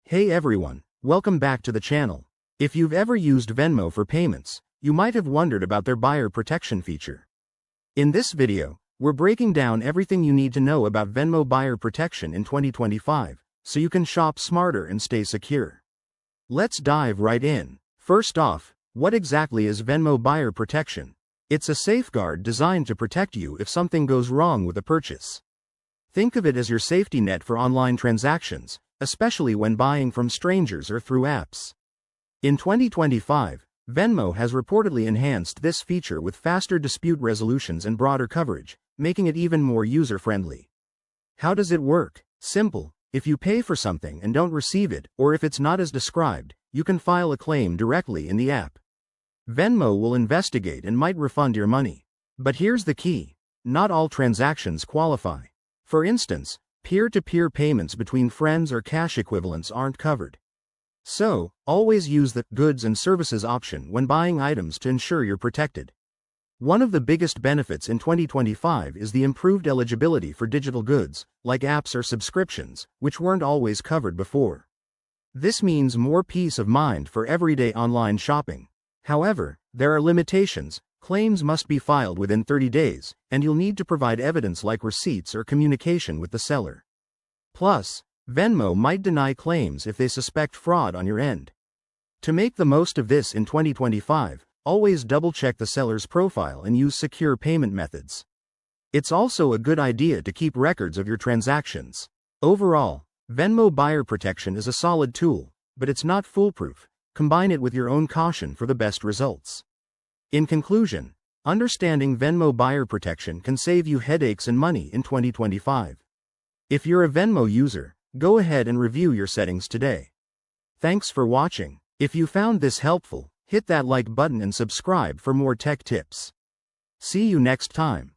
Hey everyone, welcome back to the channel. If you've ever used Venmo for payments, you might have wondered about their buyer protection feature. In this video, we're breaking down everything you need to know about Venmo buyer protection in 2025, so you can shop smarter and stay secure. Let's dive right in. First off, what exactly is Venmo buyer protection? It's a safeguard designed to protect you if something goes wrong with a purchase. Think of it as your safety net for online transactions, especially when buying from strangers or through apps. In 2025, Venmo has reportedly enhanced this feature with faster dispute resolutions and broader coverage, making it even more user-friendly. How does it work? Simple. If you pay for something and don't receive it, or if it's not as described, you can file a claim directly in the app. Venmo will investigate and might refund your money. But here's the key: not all transactions qualify. For instance, peer-to-peer payments between friends or cash equivalents aren't covered. So, always use the goods and services option when buying items to ensure you're protected. One of the biggest benefits in 2025 is the improved eligibility for digital goods, like apps or subscriptions, which weren't always covered before. This means more peace of mind for everyday online shopping. However, there are limitations. Claims must be filed within 30 days, and you'll need to provide evidence like receipts or communication with the seller. Plus, Venmo might deny claims if they suspect fraud on your end. To make the most of this in 2025, always double-check the seller's profile and use secure payment methods. It's also a good idea to keep records of your transactions. Overall, Venmo buyer protection is a solid tool, but it's not foolproof. Combine it with your own caution for the best results. In conclusion, understanding Venmo buyer protection can save you headaches and money in 2025. If you're a Venmo user, go ahead and review your settings today. Thanks for watching. If you found this helpful, hit that like button and subscribe for more tech tips. See you next time.